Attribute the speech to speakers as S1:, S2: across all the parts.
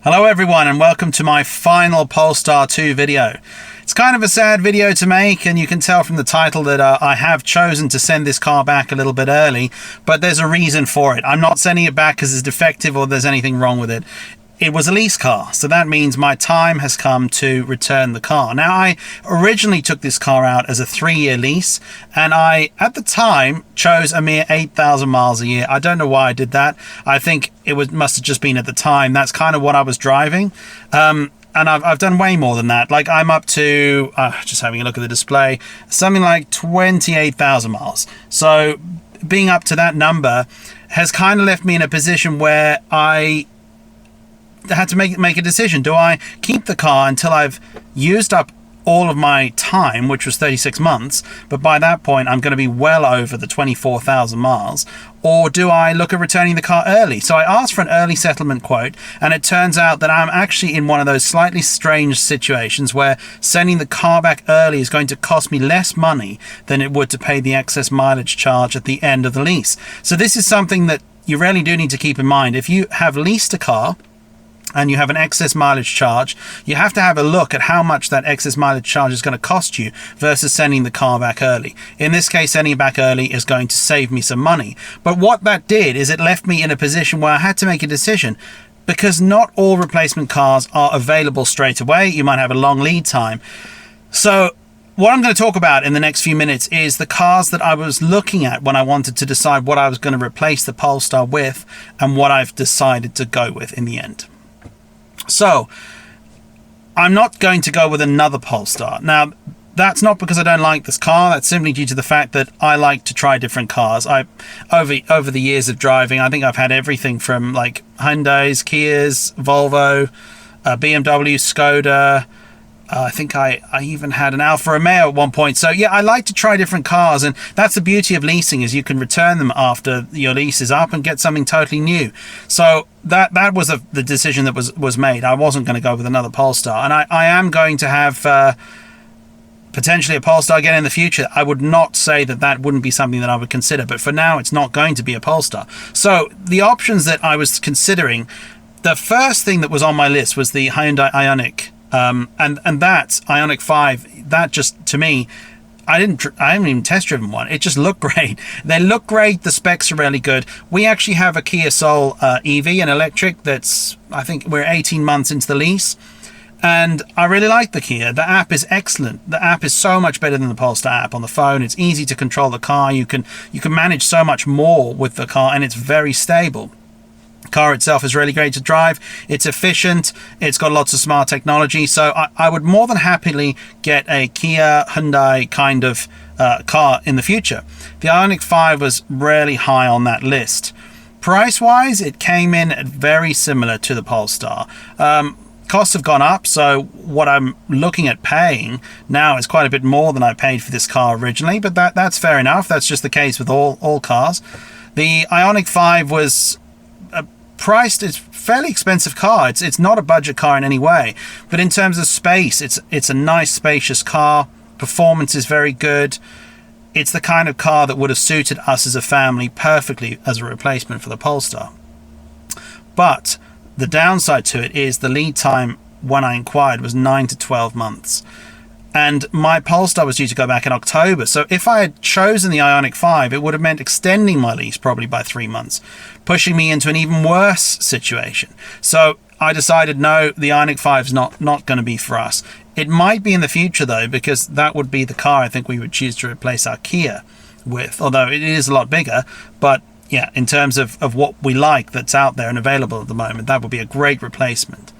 S1: Hello everyone and welcome to my final Polestar 2 video. It's kind of a sad video to make, and you can tell from the title that I have chosen to send this car back a little bit early, but there's a reason for it. I'm not sending it back because it's defective or there's anything wrong with it. It was a lease car, so that means my time has come to return the car. Now, I originally took this car out as a 3-year lease, and I, at the time, chose a mere 8,000 miles a year. I don't know why I did that. I think must have just been at the time. That's kind of what I was driving. And I've done way more than that. Like, I'm up to, just having a look at the display, something like 28,000 miles. So being up to that number has kind of left me in a position where I had to make a decision. Do I keep the car until I've used up all of my time, which was 36 months, but by that point I'm going to be well over the 24,000 miles, or do I look at returning the car early? So I asked for an early settlement quote, and it turns out that I'm actually in one of those slightly strange situations where sending the car back early is going to cost me less money than it would to pay the excess mileage charge at the end of the lease. So this is something that you really do need to keep in mind. If you have leased a car and you have an excess mileage charge, you have to have a look at how much that excess mileage charge is going to cost you versus sending the car back early. In this case, sending it back early is going to save me some money. But what that did is it left me in a position where I had to make a decision, because not all replacement cars are available straight away. You might have a long lead time. So what I'm going to talk about in the next few minutes is the cars that I was looking at when I wanted to decide what I was going to replace the Polestar with, and what I've decided to go with in the end. So, I'm not going to go with another Polestar. Now, that's not because I don't like this car. That's simply due to the fact that I like to try different cars. Over the years of driving, I think I've had everything from like Hyundais, Kias, Volvo, BMW, Skoda. I think I even had an Alfa Romeo at one point. So yeah, I like to try different cars, and that's the beauty of leasing, is you can return them after your lease is up and get something totally new. So that was the decision that was made. I wasn't going to go with another Polestar, and I am going to have potentially a Polestar again in the future. I would not say that wouldn't be something that I would consider, but for now it's not going to be a Polestar. So the options that I was considering, the first thing that was on my list was the Hyundai Ionic. And that Ionic 5, that just, to me, I haven't even test driven one. It just looked great. They look great. The specs are really good. We actually have a Kia Soul EV, an electric, that's, I think we're 18 months into the lease. And I really like the Kia. The app is excellent. The app is so much better than the Polestar app on the phone. It's easy to control the car. You can manage so much more with the car, and it's very stable. The car itself is really great to drive. It's efficient. It's got lots of smart technology. So I would more than happily get a Kia Hyundai kind of car in the future. The Ionic 5 was really high on that list. Price-wise, it came in very similar to the Polestar. Costs have gone up, so what I'm looking at paying now is quite a bit more than I paid for this car originally, but that's fair enough. That's just the case with all cars. The Ionic 5 was priced. It's a fairly expensive car. It's not a budget car in any way, but in terms of space, it's a nice spacious car. Performance is very good. It's the kind of car that would have suited us as a family perfectly as a replacement for the Polestar. But the downside to it is the lead time when I inquired was 9 to 12 months. And my Polestar was due to go back in October. So if I had chosen the Ionic 5, it would have meant extending my lease probably by 3 months, pushing me into an even worse situation. So I decided, no, the Ionic 5 is not going to be for us. It might be in the future, though, because that would be the car I think we would choose to replace our Kia with, although it is a lot bigger. But yeah, in terms of what we like that's out there and available at the moment, that would be a great replacement.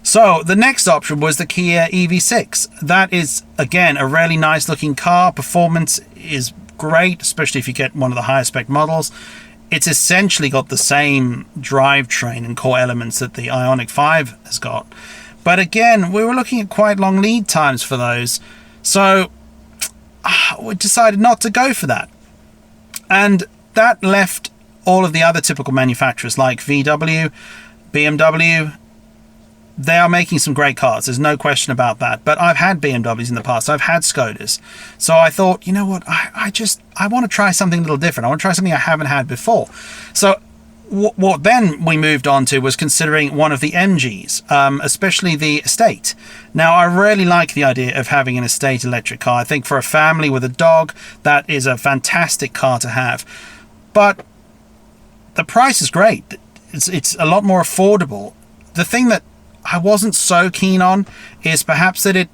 S1: So the next option was the Kia EV6. That is, again, a really nice looking car. Performance is great, especially if you get one of the higher spec models. It's essentially got the same drivetrain and core elements that the Ionic 5 has got. But again, we were looking at quite long lead times for those. So we decided not to go for that. And that left all of the other typical manufacturers like VW, BMW. They are making some great cars. There's no question about that. But I've had BMWs in the past. I've had Skodas. So I thought, you know what? I want to try something a little different. I want to try something I haven't had before. So what then we moved on to was considering one of the MGs, especially the Estate. Now, I really like the idea of having an Estate electric car. I think for a family with a dog, that is a fantastic car to have. But the price is great. It's a lot more affordable. The thing that I wasn't so keen on is perhaps that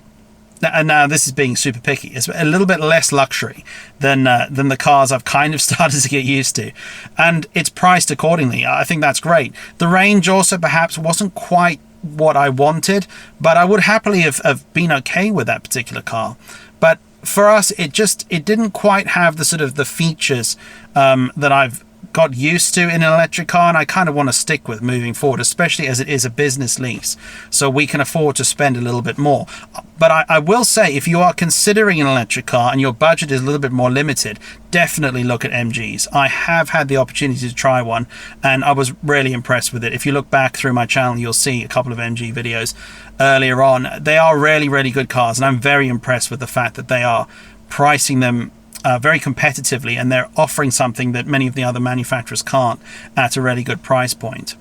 S1: and now this is being super picky, it's a little bit less luxury than the cars I've kind of started to get used to, and it's priced accordingly. I think that's great. The range also perhaps wasn't quite what I wanted, but I would happily have been okay with that particular car. But for us, it didn't quite have the sort of the features that I've got used to in an electric car, and I kind of want to stick with moving forward, especially as it is a business lease, so we can afford to spend a little bit more. But I will say, if you are considering an electric car and your budget is a little bit more limited, definitely look at MGs. I have had the opportunity to try one, and I was really impressed with it. If you look back through my channel, you'll see a couple of MG videos earlier on. They are really, really good cars, and I'm very impressed with the fact that they are pricing them very competitively, and they're offering something that many of the other manufacturers can't at a really good price point.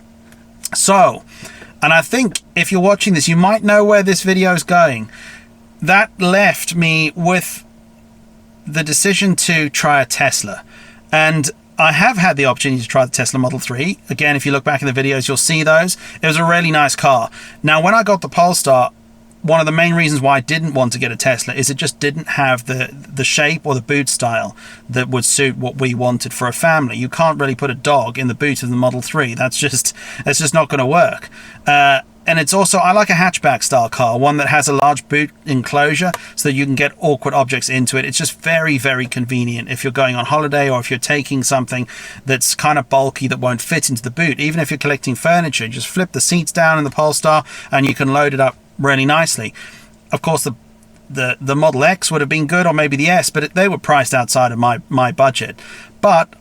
S1: So, and I think if you're watching this, you might know where this video is going. That left me with the decision to try a Tesla, and I have had the opportunity to try the Tesla Model 3. Again, if you look back in the videos, you'll see those. It was a really nice car. Now, when I got the Polestar, one of the main reasons why I didn't want to get a Tesla is it just didn't have the shape or the boot style that would suit what we wanted for a family. You can't really put a dog in the boot of the Model 3. That's just not going to work. And it's also, I like a hatchback style car, one that has a large boot enclosure so that you can get awkward objects into it. It's just very, very convenient if you're going on holiday, or if you're taking something that's kind of bulky that won't fit into the boot. Even if you're collecting furniture, just flip the seats down in the Polestar and you can load it up really nicely. Of course, the Model X would have been good, or maybe the S, but they were priced outside of my budget. But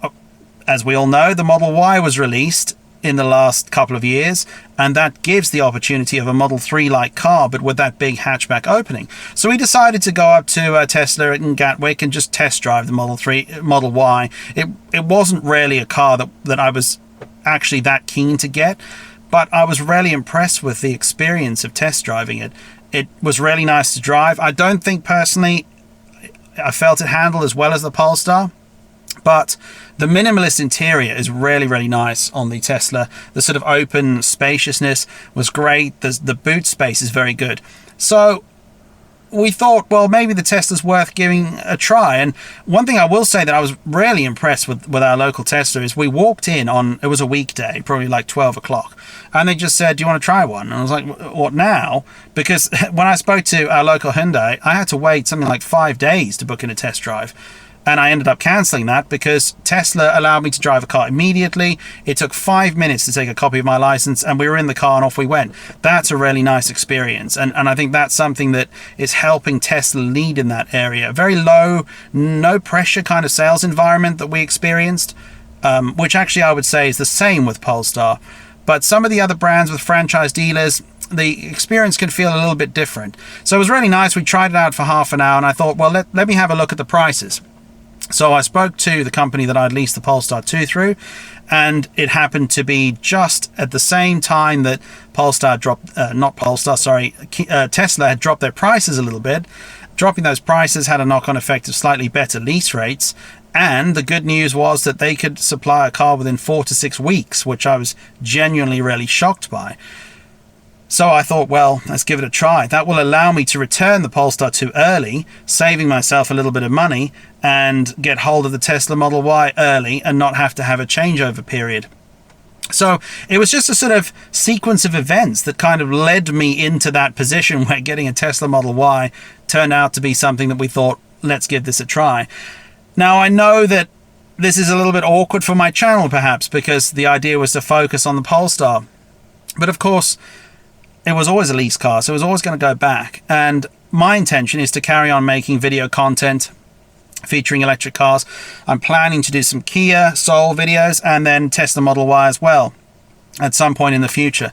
S1: as we all know, the Model Y was released in the last couple of years, and that gives the opportunity of a Model 3 like car, but with that big hatchback opening. So we decided to go up to Tesla in Gatwick and just test drive the Model Y. It wasn't really a car that I was actually that keen to get, but I was really impressed with the experience of test driving it. It was really nice to drive. I don't think personally I felt it handled as well as the Polestar, but the minimalist interior is really, really nice on the Tesla. The sort of open spaciousness was great. The boot space is very good. So we thought, well, maybe the Tesla's worth giving a try. And one thing I will say that I was really impressed with our local Tesla is we walked in on, it was a weekday, probably like 12 o'clock. And they just said, do you want to try one? And I was like, what now? Because when I spoke to our local Hyundai, I had to wait something like 5 days to book in a test drive. And I ended up cancelling that because Tesla allowed me to drive a car immediately. It took 5 minutes to take a copy of my license, and we were in the car and off we went. That's a really nice experience. And I think that's something that is helping Tesla lead in that area. A very low, no pressure kind of sales environment that we experienced, which actually I would say is the same with Polestar. But some of the other brands with franchise dealers, the experience can feel a little bit different. So it was really nice. We tried it out for half an hour, and I thought, well, let me have a look at the prices. So I spoke to the company that I'd leased the Polestar 2 through, and it happened to be just at the same time that Tesla had dropped their prices a little bit. Dropping those prices had a knock-on effect of slightly better lease rates, and the good news was that they could supply a car within 4 to 6 weeks, which I was genuinely really shocked by. So I thought, well, let's give it a try. That will allow me to return the Polestar 2 early, saving myself a little bit of money, and get hold of the Tesla Model Y early and not have to have a changeover period. So it was just a sort of sequence of events that kind of led me into that position where getting a Tesla Model Y turned out to be something that we thought, let's give this a try. Now, I know that this is a little bit awkward for my channel, perhaps, because the idea was to focus on the Polestar. But of course, it was always a lease car, so it was always going to go back. And my intention is to carry on making video content featuring electric cars. I'm planning to do some Kia Soul videos and then Tesla Model Y as well at some point in the future.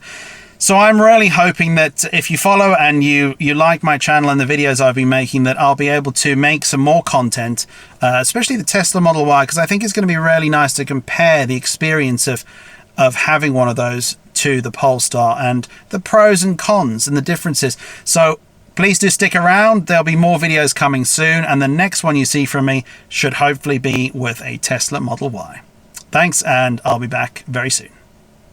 S1: So I'm really hoping that if you follow and you like my channel and the videos I've been making, that I'll be able to make some more content, especially the Tesla Model Y, because I think it's going to be really nice to compare the experience of of having one of those to the Polestar, and the pros and cons and the differences. So please do stick around. There'll be more videos coming soon, and the next one you see from me should hopefully be with a Tesla Model Y. Thanks, and I'll be back very soon.